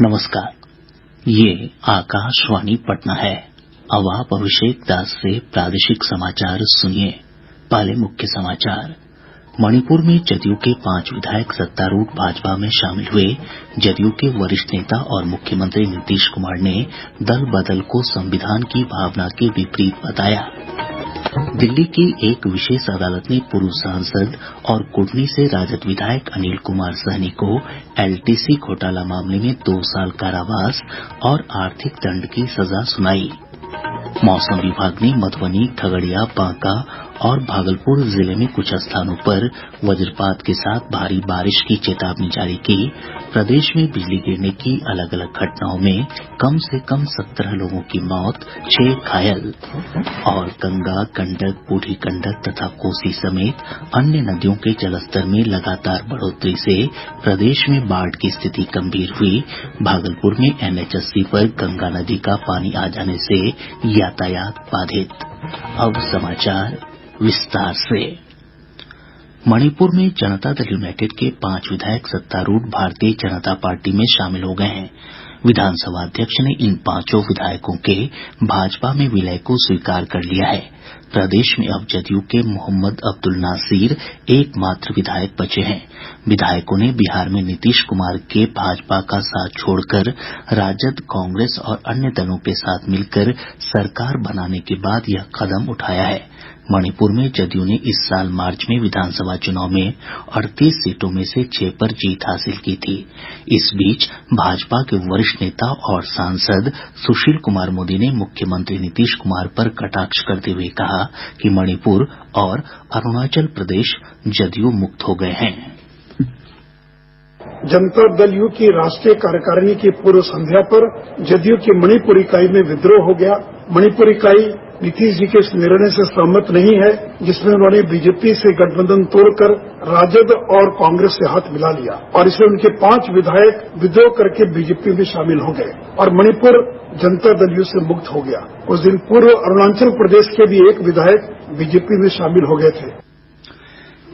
नमस्कार, ये आकाशवाणी पटना है। अब आप अभिषेक दास से प्रादेशिक समाचार सुनिए। पहले मुख्य समाचार। मणिपुर में जदयू के 5 विधायक सत्तारूढ़ भाजपा में शामिल हुए। जदयू के वरिष्ठ नेता और मुख्यमंत्री नीतीश कुमार ने दल बदल को संविधान की भावना के विपरीत बताया। दिल्ली की एक विशेष अदालत ने पूर्व सांसद और कुढ़नी से राजद विधायक अनिल कुमार सहनी को एलटीसी घोटाला मामले में 2 साल कारावास और आर्थिक दंड की सजा सुनाई। मौसम विभाग ने मधुबनी, खगड़िया, बांका और भागलपुर जिले में कुछ स्थानों पर वज्रपात के साथ भारी बारिश की चेतावनी जारी की। प्रदेश में बिजली गिरने की अलग अलग घटनाओं में कम से कम 17 लोगों की मौत, 6 घायल। और गंगा, गंडक, बूढ़ी गंडक तथा कोसी समेत अन्य नदियों के जलस्तर में लगातार बढ़ोतरी से प्रदेश में बाढ़ की स्थिति गंभीर हुई। भागलपुर में NH80 पर गंगा नदी का पानी आ जाने से यातायात बाधित। अब समाचार विस्तार से। मणिपुर में जनता दल यूनाइटेड के 5 विधायक सत्तारूढ़ भारतीय जनता पार्टी में शामिल हो गए हैं। विधानसभा अध्यक्ष ने इन 5 विधायकों के भाजपा में विलय को स्वीकार कर लिया है। प्रदेश में अब जदयू के मोहम्मद अब्दुल नासिर एकमात्र विधायक बचे हैं। विधायकों ने बिहार में नीतीश कुमार के भाजपा का साथ छोड़कर राजद, कांग्रेस और अन्य दलों के साथ मिलकर सरकार बनाने के बाद यह कदम उठाया है। मणिपुर में जदयू ने इस साल मार्च में विधानसभा चुनाव में 38 सीटों में से 6 पर जीत हासिल की थी। इस बीच भाजपा के वरिष्ठ नेता और सांसद सुशील कुमार मोदी ने मुख्यमंत्री नीतीश कुमार पर कटाक्ष करते हुए कहा कि मणिपुर और अरुणाचल प्रदेश जदयू मुक्त हो गए हैं। जनता दल यू की राष्ट्रीय कार्यकारिणी की पूर्व संध्या पर जदयू की मणिपुर इकाई में विद्रोह हो गया। मणिपुर इकाई नीतीश जी के इस निर्णय से सहमत नहीं है, जिसमें उन्होंने बीजेपी से गठबंधन तोड़कर राजद और कांग्रेस से हाथ मिला लिया और इसमें उनके 5 विधायक विद्रोह करके बीजेपी में शामिल हो गए और मणिपुर जनता दल यू से मुक्त हो गया। उस दिन पूर्व अरुणाचल प्रदेश के भी एक विधायक बीजेपी में शामिल हो गए थे।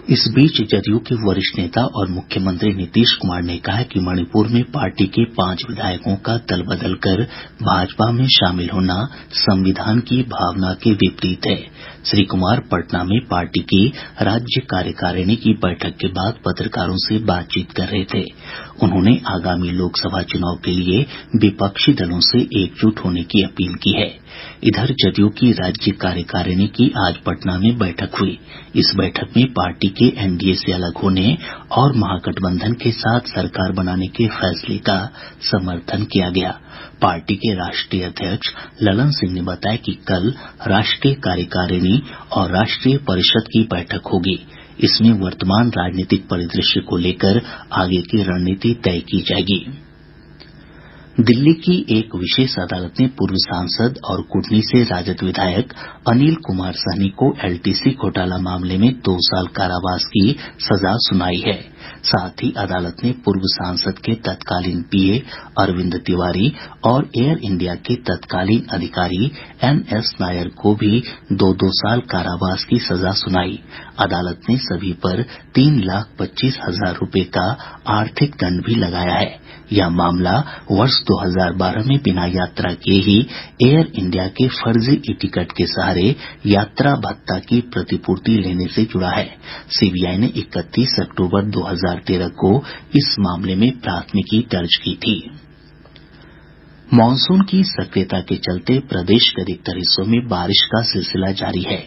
इस बीच जदयू के वरिष्ठ नेता और मुख्यमंत्री नीतीश कुमार ने कहा कि मणिपुर में पार्टी के 5 विधायकों का दल बदलकर भाजपा में शामिल होना संविधान की भावना के विपरीत है। श्री कुमार पटना में पार्टी की राज्य कार्यकारिणी की बैठक के बाद पत्रकारों से बातचीत कर रहे थे। उन्होंने आगामी लोकसभा चुनाव के लिए विपक्षी दलों से एकजुट होने की अपील की है। इधर जदयू की राज्य कार्यकारिणी की आज पटना में बैठक हुई। इस बैठक में पार्टी के एनडीए से अलग होने और महागठबंधन के साथ सरकार बनाने के फैसले का समर्थन किया गया। पार्टी के राष्ट्रीय अध्यक्ष ललन सिंह ने बताया कि कल राष्ट्रीय कार्यकारिणी और राष्ट्रीय परिषद की बैठक होगी। इसमें वर्तमान राजनीतिक परिदृश्य को लेकर आगे की रणनीति तय की जाएगी। दिल्ली की एक विशेष अदालत ने पूर्व सांसद और कुढ़नी से राजद विधायक अनिल कुमार सहनी को एलटीसी घोटाला मामले में 2 साल कारावास की सजा सुनाई है। साथ ही अदालत ने पूर्व सांसद के तत्कालीन पीए अरविंद तिवारी और एयर इंडिया के तत्कालीन अधिकारी NS नायर को भी 2-2 साल कारावास की सजा सुनाई। अदालत ने सभी पर 3,25,000 रूपये का आर्थिक दंड भी लगाया है। यह मामला वर्ष 2012 में बिना यात्रा किए ही एयर इंडिया के फर्जी टिकट के सहारे यात्रा भत्ता की प्रतिपूर्ति लेने से जुड़ा है। सीबीआई ने 31 अक्टूबर 2013 को इस मामले में प्राथमिकी दर्ज की थी। मॉनसून की सक्रियता के चलते प्रदेश के अधिकतर हिस्सों में बारिश का सिलसिला जारी है।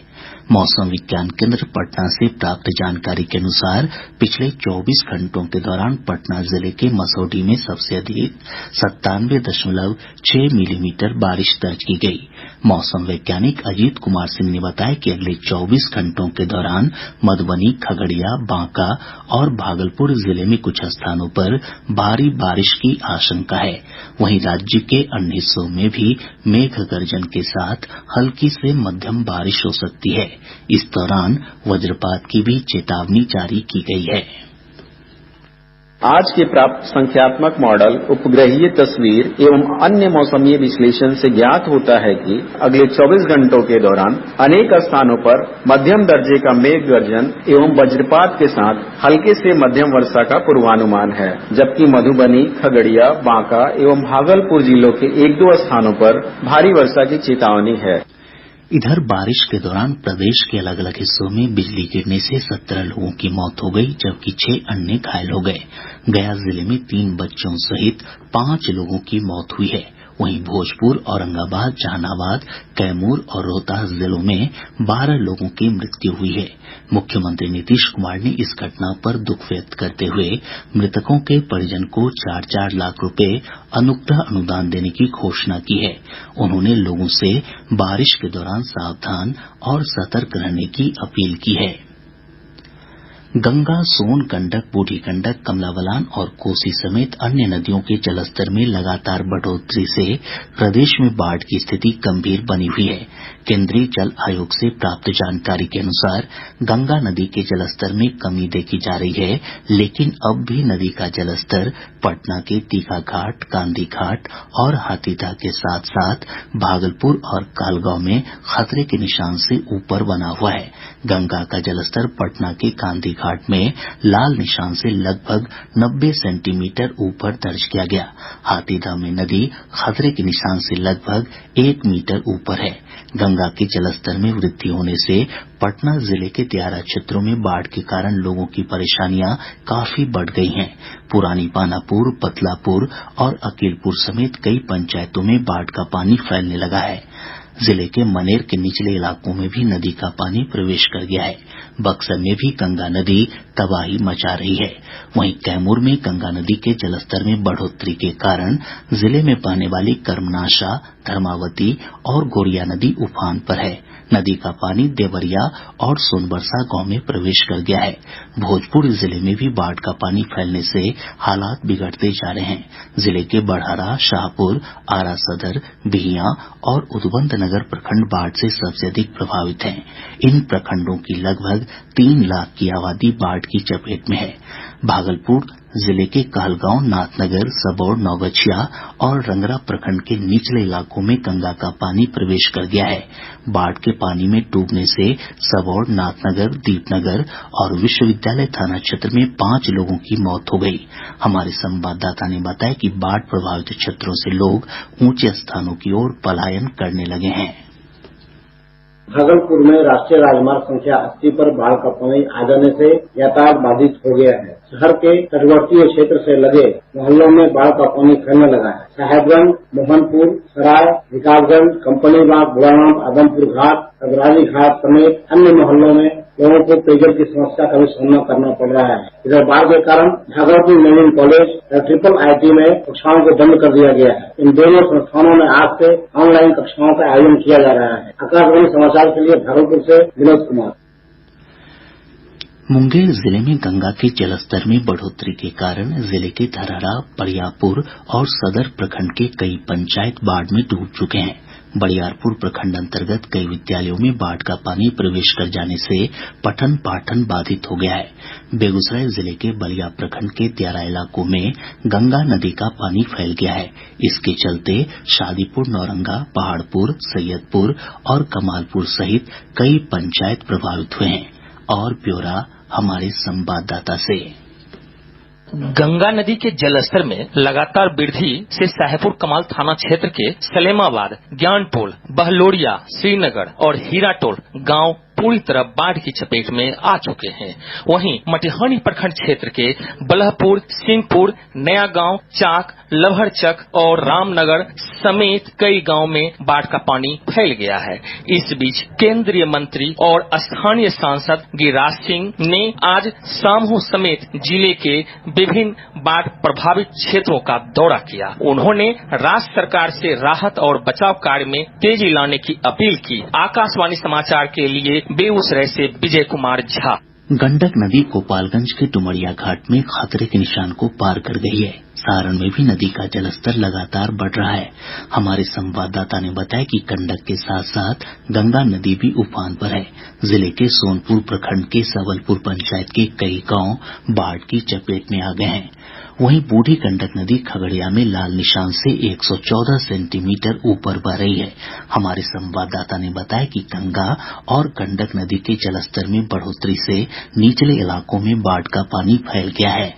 मौसम विज्ञान केंद्र पटना से प्राप्त जानकारी के अनुसार पिछले 24 घंटों के दौरान पटना जिले के मसौढ़ी में सबसे अधिक 97.6 मिलीमीटर बारिश दर्ज की गई। मौसम वैज्ञानिक अजीत कुमार सिंह ने बताया कि अगले 24 घंटों के दौरान मधुबनी, खगड़िया, बांका और भागलपुर जिले में कुछ स्थानों पर भारी बारिश की आशंका है। वहीं राज्य के अन्य हिस्सों में भी मेघ गर्जन के साथ हल्की से मध्यम बारिश हो सकती है। इस दौरान वज्रपात की भी चेतावनी जारी की गई है। आज के प्राप्त संख्यात्मक मॉडल, उपग्रहीय तस्वीर एवं अन्य मौसमीय विश्लेषण से ज्ञात होता है कि अगले 24 घंटों के दौरान अनेक स्थानों पर मध्यम दर्जे का मेघ गर्जन एवं वज्रपात के साथ हल्के से मध्यम वर्षा का पूर्वानुमान है, जबकि मधुबनी, खगड़िया, बांका एवं भागलपुर जिलों के 1-2 स्थानों पर भारी वर्षा की चेतावनी है। इधर बारिश के दौरान प्रदेश के अलग अलग हिस्सों में बिजली गिरने से 17 लोगों की मौत हो गई, जबकि 6 अन्य घायल हो गए। गया जिले में 3 बच्चों सहित 5 लोगों की मौत हुई है। वहीं भोजपुर, औरंगाबाद, जहानाबाद, कैमूर और रोहतास जिलों में 12 लोगों की मृत्यु हुई है। मुख्यमंत्री नीतीश कुमार ने इस घटना पर दुख व्यक्त करते हुए मृतकों के परिजन को 4-4 लाख रुपए अनुग्रह अनुदान देने की घोषणा की है। उन्होंने लोगों से बारिश के दौरान सावधान और सतर्क रहने की अपील की है। गंगा, सोन, गंडक, बूढ़ी गंडक, कमला बलान और कोसी समेत अन्य नदियों के जलस्तर में लगातार बढ़ोतरी से प्रदेश में बाढ़ की स्थिति गंभीर बनी हुई है। केंद्रीय जल आयोग से प्राप्त जानकारी के अनुसार गंगा नदी के जलस्तर में कमी देखी जा रही है, लेकिन अब भी नदी का जलस्तर पटना के दीघा घाट, गांधी घाट और हाथीदह के साथ साथ भागलपुर और कहलगांव में खतरे के निशान से ऊपर बना हुआ है। गंगा का जलस्तर पटना के गांधी घाट में लाल निशान से लगभग 90 सेंटीमीटर ऊपर दर्ज किया गया। हाथीदह में नदी खतरे के निशान से लगभग 1 मीटर ऊपर है। गंगा के जलस्तर में वृद्धि होने से पटना जिले के दियारा क्षेत्रों में बाढ़ के कारण लोगों की परेशानियां काफी बढ़ गई हैं। पुरानी पानापुर, पतलापुर और अकीलपुर समेत कई पंचायतों में बाढ़ का पानी फैलने लगा है। जिले के मनेर के निचले इलाकों में भी नदी का पानी प्रवेश कर गया है। बक्सर में भी गंगा नदी तबाही मचा रही है। वहीं कैमूर में गंगा नदी के जलस्तर में बढ़ोतरी के कारण जिले में बहने वाली कर्मनाशा, धर्मावती और गोरिया नदी उफान पर है। नदी का पानी देवरिया और सोनबरसा गांव में प्रवेश कर गया है। भोजपुर जिले में भी बाढ़ का पानी फैलने से हालात बिगड़ते जा रहे हैं। जिले के बड़हरा, शाहपुर, आरा सदर, बिहियां और उदवंत नगर प्रखंड बाढ़ से सबसे अधिक प्रभावित हैं। इन प्रखंडों की लगभग 3 लाख की आबादी बाढ़ की चपेट में है। भागलपुर जिले के कहलगांव, नाथनगर, सबौर, नौगछिया और रंगरा प्रखंड के निचले इलाकों में गंगा का पानी प्रवेश कर गया है। बाढ़ के पानी में डूबने से सबौर, नाथनगर, दीपनगर और विश्वविद्यालय थाना क्षेत्र में 5 लोगों की मौत हो गई। हमारे संवाददाता ने बताया कि बाढ़ प्रभावित क्षेत्रों से लोग ऊंचे स्थानों की ओर पलायन करने लगे हैं। भागलपुर में राष्ट्रीय राजमार्ग संख्या 80 पर बाढ़ का पानी आ जाने से यातायात बाधित हो गया है। शहर के तटवर्तीय क्षेत्र से लगे मोहल्लों में बाढ़ का पानी फैलने लगा है। साहेबगंज, मोहनपुर, सराय, विकासगंज, कंपनी बाग, बुढ़ाराम, आदमपुर घाट, कबराली घाट समेत अन्य मोहल्लों में लोगों को पेयजल की समस्या का भी सामना करना पड़ रहा है। इधर बाढ़ के कारण भागलपुर इंजीनियरिंग कॉलेज और ट्रिपल IIT में कक्षाओं को बंद कर दिया गया है। इन दोनों संस्थानों में आज से ऑनलाइन कक्षाओं का आयोजन किया जा रहा है। आकाशवाणी समाचार के लिए भागलपुर से विनोद कुमार। मुंगेर जिले में गंगा के जलस्तर में बढ़ोतरी के कारण जिले के धरहरा, बरियारपुर और सदर प्रखंड के कई पंचायत बाढ़ में डूब चुके हैं। बरियारपुर प्रखंड अंतर्गत कई विद्यालयों में बाढ़ का पानी प्रवेश कर जाने से पठन पाठन बाधित हो गया है। बेगूसराय जिले के बलिया प्रखंड के दियारा इलाकों में गंगा नदी का पानी फैल गया है। इसके चलते शादीपुर, नौरंगा, पहाड़पुर, सैयदपुर और कमालपुर सहित कई पंचायत प्रभावित हुए हैं। और ब्यौरा हमारे संवाददाता से। गंगा नदी के जलस्तर में लगातार वृद्धि से साहेबपुर कमाल थाना क्षेत्र के सलेमाबाद, ज्ञानटोल, बहलोरिया, श्रीनगर और हीराटोल गांव पूरी तरह बाढ़ की चपेट में आ चुके हैं। वहीं मटिहानी प्रखंड क्षेत्र के बलहपुर, सिंहपुर, नया गांव, चाक, लभरचक और रामनगर समेत कई गांव में बाढ़ का पानी फैल गया है। इस बीच केंद्रीय मंत्री और स्थानीय सांसद गिरिराज सिंह ने आज सामू समेत जिले के विभिन्न बाढ़ प्रभावित क्षेत्रों का दौरा किया। उन्होंने राज्य सरकार से राहत और बचाव कार्य में तेजी लाने की अपील की। आकाशवाणी समाचार के लिए बेगूसराय से विजय कुमार झा। गंडक नदी गोपालगंज के डुमरिया घाट में खतरे के निशान को पार कर गई है। सारण में भी नदी का जलस्तर लगातार बढ़ रहा है। हमारे संवाददाता ने बताया कि गंडक के साथ साथ गंगा नदी भी उफान पर है। जिले के सोनपुर प्रखंड के सबलपुर पंचायत के कई गांव बाढ़ की चपेट में आ गए हैं। वहीं बूढ़ी गंडक नदी खगड़िया में लाल निशान से 114 सेंटीमीटर ऊपर बह रही है। हमारे संवाददाता ने बताया कि गंगा और गंडक नदी के जलस्तर में बढ़ोतरी से निचले इलाकों में बाढ़ का पानी फैल गया है।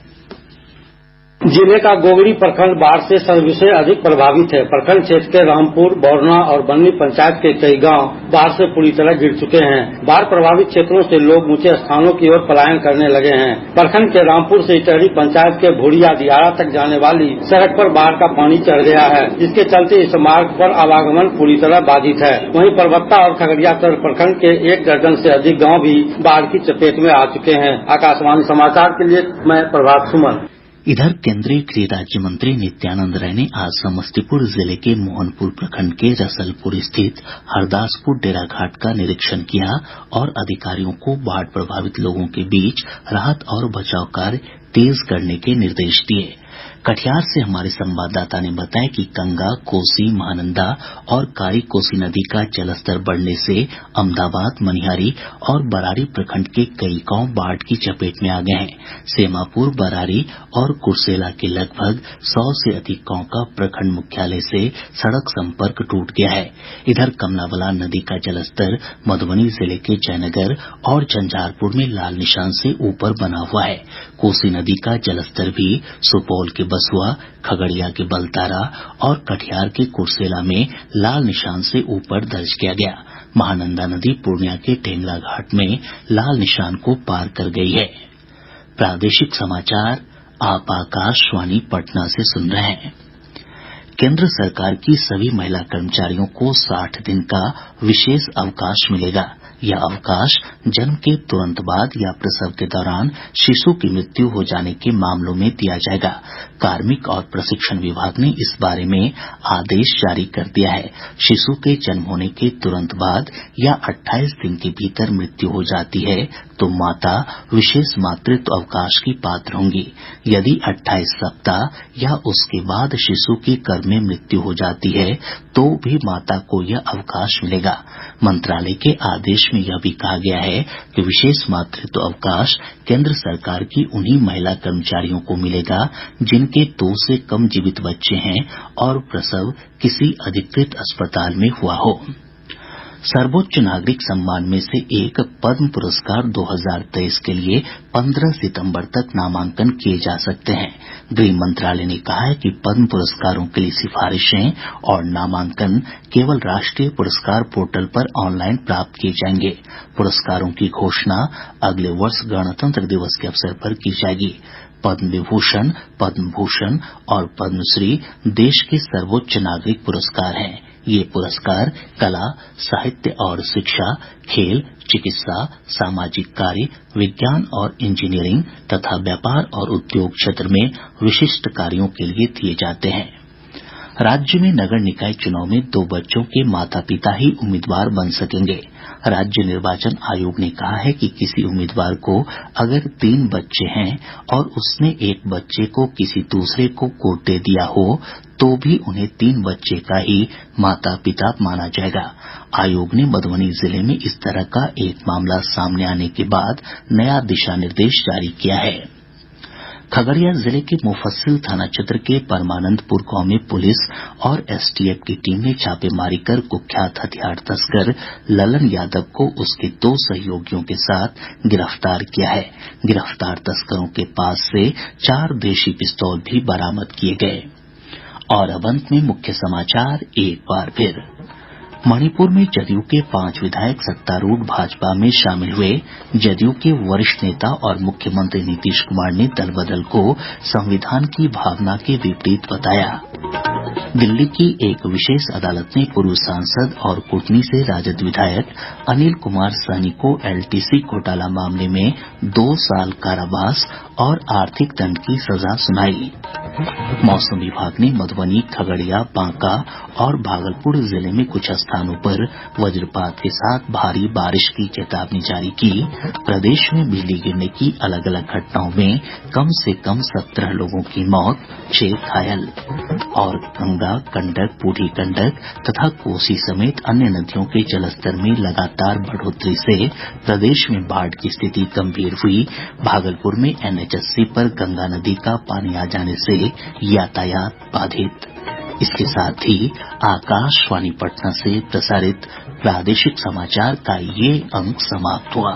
जिले का गोगरी प्रखंड बाढ़ से सबसे अधिक प्रभावित है। प्रखंड क्षेत्र के रामपुर, बौरना और बन्नी पंचायत के कई गांव बाढ़ से पूरी तरह गिर चुके हैं। बाढ़ प्रभावित क्षेत्रों से लोग ऊंचे स्थानों की ओर पलायन करने लगे हैं। प्रखंड के रामपुर से इटहरी पंचायत के भुड़िया दियारा तक जाने वाली सड़क पर बाढ़ का पानी चढ़ गया है, जिसके चलते इस मार्ग पर आवागमन पूरी तरह बाधित है। वहीं परबत्ता और खगड़िया प्रखंड के 1 दर्जन से अधिक गाँव भी बाढ़ की चपेट में आ चुके हैं। आकाशवाणी समाचार के लिए मैं प्रभात सुमन। इधर केंद्रीय गृह राज्य मंत्री नित्यानंद राय ने आज समस्तीपुर जिले के मोहनपुर प्रखंड के रसलपुर स्थित हरदासपुर डेरा घाट का निरीक्षण किया और अधिकारियों को बाढ़ प्रभावित लोगों के बीच राहत और बचाव कार्य तेज करने के निर्देश दिए। कटिहार से हमारे संवाददाता ने बताया कि गंगा, कोसी, महानंदा और कारी कोसी नदी का जलस्तर बढ़ने से अमदाबाद, मनिहारी और बरारी प्रखंड के कई गांव बाढ़ की चपेट में आ गए हैं। सेमापुर, बरारी और कुर्सेला के लगभग 100 से अधिक गांव का प्रखंड मुख्यालय से सड़क संपर्क टूट गया है। इधर कमला बलान नदी का जलस्तर मधुबनी जिले के जयनगर और झंझारपुर में लाल निशान से ऊपर बना हुआ है। कोसी नदी का जलस्तर भी सुपौल के बसुआ, खगड़िया के बलतारा और कटिहार के कुर्सेला में लाल निशान से ऊपर दर्ज किया गया। महानंदा नदी पूर्णिया के टेंगरा घाट में लाल निशान को पार कर गई है। प्रादेशिक समाचार आप आकाशवाणी पटना से सुन रहे हैं। केंद्र सरकार की सभी महिला कर्मचारियों को 60 दिन का विशेष अवकाश मिलेगा। यह अवकाश जन्म के तुरंत बाद या प्रसव के दौरान शिशु की मृत्यु हो जाने के मामलों में दिया जाएगा। कार्मिक और प्रशिक्षण विभाग ने इस बारे में आदेश जारी कर दिया है। शिशु के जन्म होने के तुरंत बाद या 28 दिन के भीतर मृत्यु हो जाती है तो माता विशेष मातृत्व अवकाश की पात्र होंगी। यदि 28 सप्ताह या उसके बाद शिशु की गर्भ में मृत्यु हो जाती है तो भी माता को यह अवकाश मिलेगा। मंत्रालय के आदेश में यह भी कहा गया है कि विशेष मातृत्व अवकाश केंद्र सरकार की उन्हीं महिला कर्मचारियों को मिलेगा जिनके 2 से कम जीवित बच्चे हैं और प्रसव किसी अधिकृत अस्पताल में हुआ हो। सर्वोच्च नागरिक सम्मान में से एक पद्म पुरस्कार 2023 के लिए 15 सितंबर तक नामांकन किए जा सकते हैं। गृह मंत्रालय ने कहा है कि पद्म पुरस्कारों के लिए सिफारिशें और नामांकन केवल राष्ट्रीय पुरस्कार पोर्टल पर ऑनलाइन प्राप्त किए जाएंगे। पुरस्कारों की घोषणा अगले वर्ष गणतंत्र दिवस के अवसर पर की जाएगी। पद्म विभूषण, पद्म भूषण और पद्मश्री देश के सर्वोच्च नागरिक पुरस्कार हैं। ये पुरस्कार कला, साहित्य और शिक्षा, खेल, चिकित्सा, सामाजिक कार्य, विज्ञान और इंजीनियरिंग तथा व्यापार और उद्योग क्षेत्र में विशिष्ट कार्यों के लिए दिए जाते हैं। राज्य में नगर निकाय चुनाव में 2 बच्चों के माता पिता ही उम्मीदवार बन सकेंगे। राज्य निर्वाचन आयोग ने कहा है कि किसी उम्मीदवार को अगर 3 बच्चे हैं और उसने एक बच्चे को किसी दूसरे को गोद दे दिया हो तो भी उन्हें 3 बच्चे का ही माता पिता माना जाएगा। आयोग ने मधुबनी जिले में इस तरह का एक मामला सामने आने के बाद नया दिशा निर्देश जारी किया है। खगड़िया जिले के मुफस्सिल थाना क्षेत्र के परमानंदपुर गांव में पुलिस और एसटीएफ की टीम ने छापेमारी कर कुख्यात हथियार तस्कर ललन यादव को उसके 2 सहयोगियों के साथ गिरफ्तार किया है। गिरफ्तार तस्करों के पास से 4 देशी पिस्तौल भी बरामद किए गए। और अब अंत में मुख्य समाचार एक बार फिर। मणिपुर में जदयू के 5 विधायक सत्तारूढ़ भाजपा में शामिल हुए। जदयू के वरिष्ठ नेता और मुख्यमंत्री नीतीश कुमार ने दल बदल को संविधान की भावना के विपरीत बताया। दिल्ली की एक विशेष अदालत ने पूर्व सांसद और कुटनी से राजद विधायक अनिल कुमार सहनी को एलटीसी घोटाला मामले में 2 साल कारावास और आर्थिक दंड की सजा सुनाई। मौसम विभाग ने मधुबनी, खगड़िया, बांका और भागलपुर जिले में कुछ स्थानों स्थानों पर वज्रपात के साथ भारी बारिश की चेतावनी जारी की। प्रदेश में बिजली गिरने की अलग अलग घटनाओं में कम से कम 17 लोगों की मौत, 6 घायल। और गंगा, गंडक, बूढ़ी गंडक तथा कोसी समेत अन्य नदियों के जलस्तर में लगातार बढ़ोतरी से प्रदेश में बाढ़ की स्थिति गंभीर हुई। भागलपुर में NH80 पर गंगा नदी का पानी आ जाने से यातायात बाधित। इसके साथ ही आकाशवाणी पटना से प्रसारित प्रादेशिक समाचार का ये अंक समाप्त हुआ।